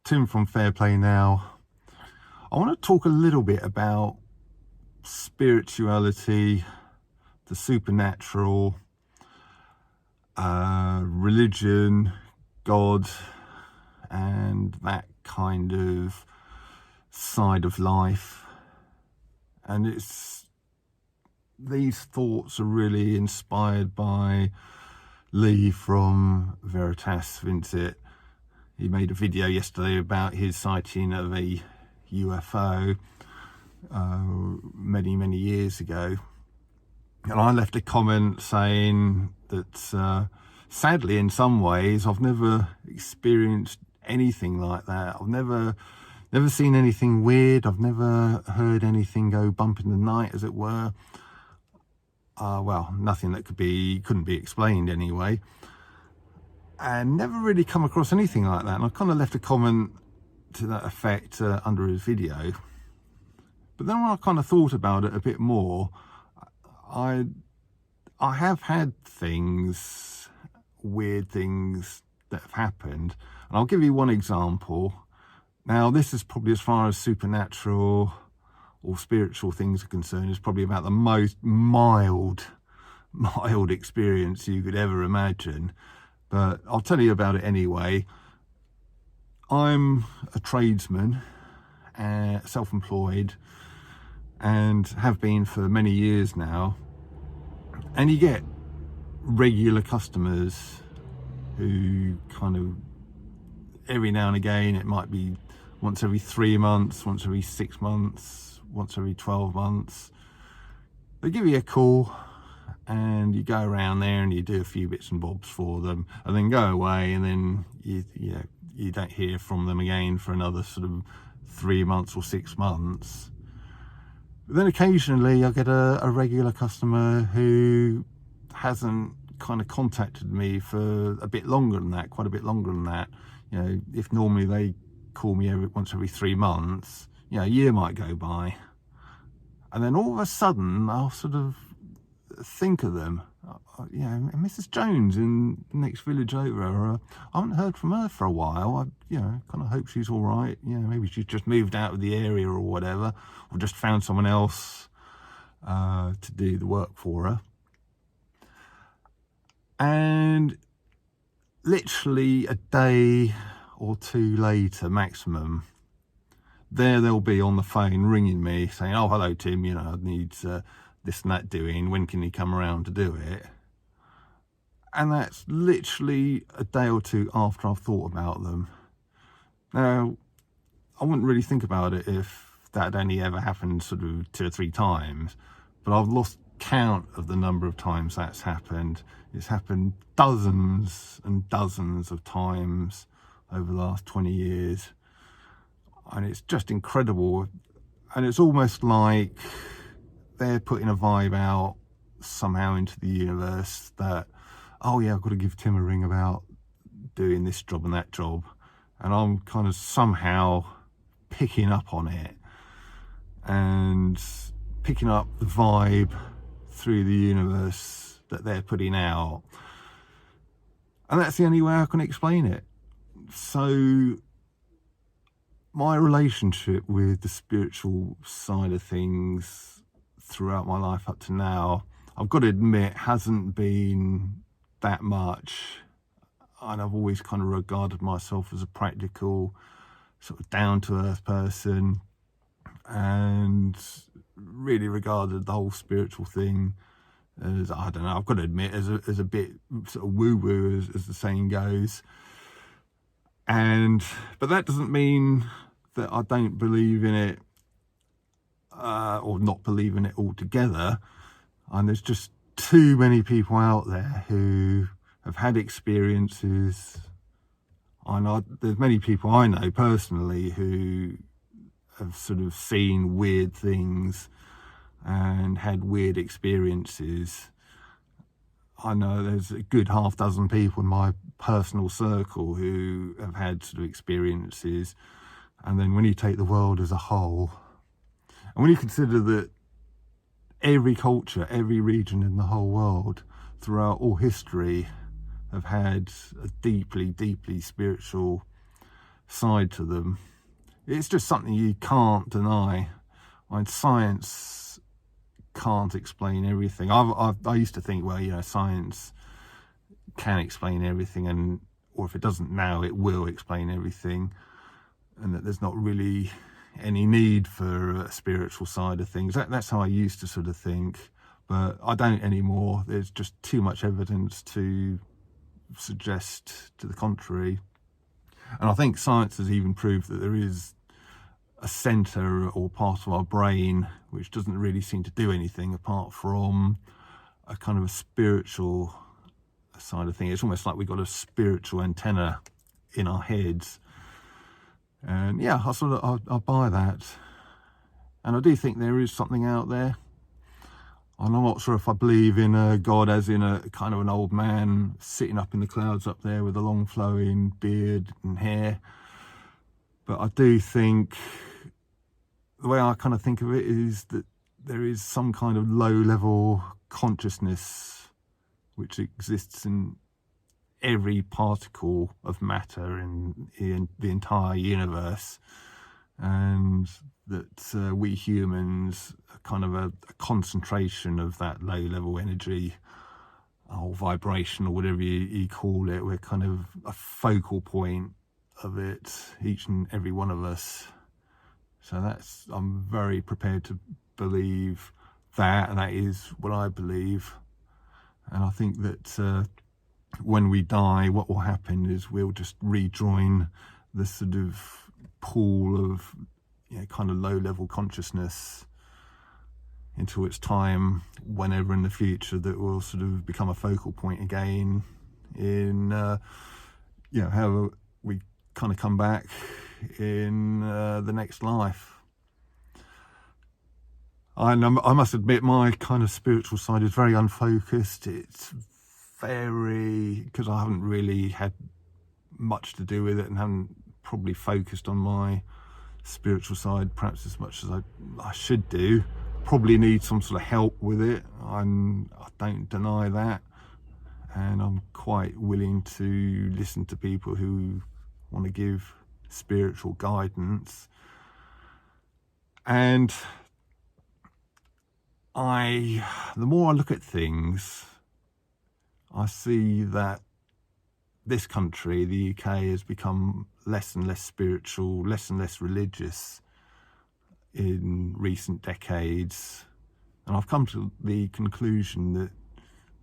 Tim from Fair Play Now. I want to talk a little bit about spirituality, the supernatural, religion, God, and that kind of side of life. And these thoughts are really inspired by Lee from Veritas Vincit. He made a video yesterday about his sighting of a UFO many years ago, and I left a comment saying that sadly in some ways I've never experienced anything like that. I've never seen anything weird. I've never heard anything go bump in the night, as it were. Well, nothing that couldn't be explained anyway, and never really come across anything like that. And I kind of left a comment to that effect under his video. But then when I kind of thought about it a bit more, I have had weird things that have happened, and I'll give you one example. Now, this is probably, as far as supernatural or spiritual things are concerned, is probably about the most mild experience you could ever imagine. But I'll tell you about it anyway. I'm a tradesman, self-employed, and have been for many years now. And you get regular customers who kind of, every now and again, it might be once every 3 months, once every 6 months, once every 12 months. They give you a call, and you go around there and you do a few bits and bobs for them, and then go away, and then you don't hear from them again for another sort of 3 months or 6 months. But then occasionally I get a regular customer who hasn't kind of contacted me for a bit longer than that, quite a bit longer than that. You know, if normally they call me once every 3 months, a year might go by, and then all of a sudden I'll sort of think of them. Mrs. Jones in the next village over. I haven't heard from her for a while. I kind of hope she's all right. Maybe she's just moved out of the area or whatever, or just found someone else to do the work for her. And literally a day or two later, maximum, they'll be on the phone ringing me saying, "Oh, hello Tim, I need this and that doing, when can you come around to do it?" And that's literally a day or two after I've thought about them. Now, I wouldn't really think about it if that had only ever happened sort of 2 or 3 times, but I've lost count of the number of times that's happened. It's happened dozens and dozens of times over the last 20 years, and it's just incredible. And it's almost like they're putting a vibe out somehow into the universe that, oh yeah, I've got to give Tim a ring about doing this job and that job, and I'm kind of somehow picking up on it and picking up the vibe through the universe that they're putting out, and that's the only way I can explain it. So my relationship with the spiritual side of things throughout my life up to now, I've got to admit, hasn't been that much. And I've always kind of regarded myself as a practical, sort of down-to-earth person, and really regarded the whole spiritual thing as, I don't know, I've got to admit, as a bit sort of woo-woo, as the saying goes. But that doesn't mean that I don't believe in it, or not believe in it altogether. And there's just too many people out there who have had experiences. There's many people I know personally who have sort of seen weird things and had weird experiences. I know there's a good half dozen people in my personal circle who have had sort of experiences. And then when you take the world as a whole, and when you consider that every culture, every region in the whole world throughout all history have had a deeply spiritual side to them. It's just something you can't deny. Science can't explain everything. I used to think, well, you know, science can explain everything, or if it doesn't now, it will explain everything, and that there's not really any need for a spiritual side of things. That's how I used to sort of think, but I don't anymore. There's just too much evidence to suggest to the contrary. And I think science has even proved that there is a centre or part of our brain which doesn't really seem to do anything apart from a kind of a spiritual side of things. It's almost like we've got a spiritual antenna in our heads. And yeah, I buy that. And I do think there is something out there. I'm not sure if I believe in a God as in a kind of an old man sitting up in the clouds up there with a long flowing beard and hair. But I do think, the way I kind of think of it is that there is some kind of low-level consciousness which exists in every particle of matter in the entire universe, and that we humans are kind of a concentration of that low-level energy or vibration or whatever you call it. We're kind of a focal point of it, each and every one of us. So I'm very prepared to believe that, and that is what I believe. And I think that when we die, what will happen is we'll just rejoin the sort of pool of, you know, kind of low-level consciousness until it's time, whenever in the future, that will sort of become a focal point again in, you know, how we kind of come back in the next life. I must admit, my kind of spiritual side is very unfocused. It's very, because I haven't really had much to do with it and haven't probably focused on my spiritual side perhaps as much as I should do. Probably need some sort of help with it. I don't deny that, and I'm quite willing to listen to people who want to give spiritual guidance. And the more I look at things, I see that this country, the UK, has become less and less spiritual, less and less religious in recent decades. And I've come to the conclusion that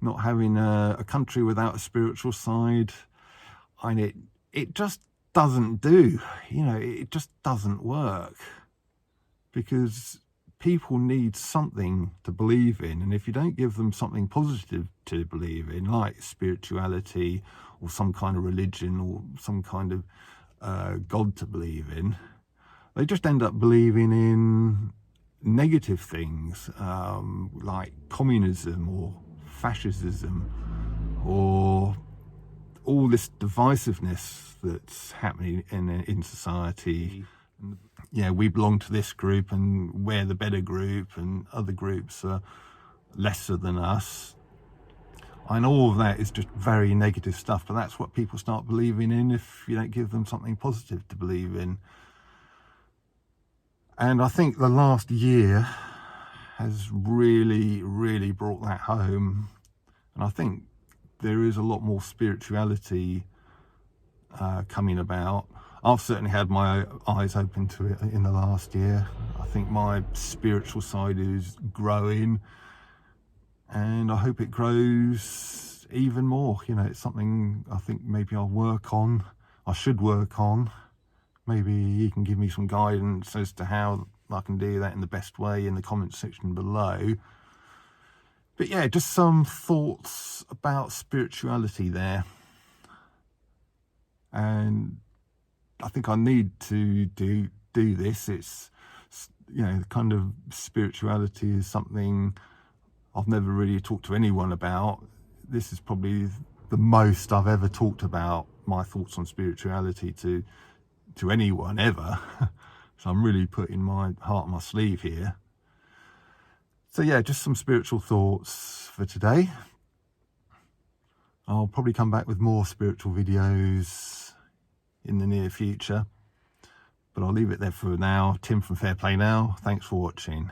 not having a country without a spiritual side, it just doesn't do. You know, it just doesn't work, because people need something to believe in, and if you don't give them something positive to believe in, like spirituality or some kind of religion or some kind of God to believe in, they just end up believing in negative things, like communism or fascism or all this divisiveness that's happening in society. Yeah, we belong to this group and we're the better group, and other groups are lesser than us. And all of that is just very negative stuff, but that's what people start believing in if you don't give them something positive to believe in. And I think the last year has really, really brought that home. And I think there is a lot more spirituality coming about. I've certainly had my eyes open to it in the last year. I think my spiritual side is growing, and I hope it grows even more. You know, it's something I think maybe I should work on. Maybe you can give me some guidance as to how I can do that in the best way in the comment section below. But yeah, just some thoughts about spirituality there. And I think I need to do this. It's, you know, kind of spirituality is something I've never really talked to anyone about. This is probably the most I've ever talked about my thoughts on spirituality to anyone ever. So I'm really putting my heart on my sleeve here. So yeah, just some spiritual thoughts for today. I'll probably come back with more spiritual videos in the near future. But I'll leave it there for now. Tim from Fair Play Now. Thanks for watching.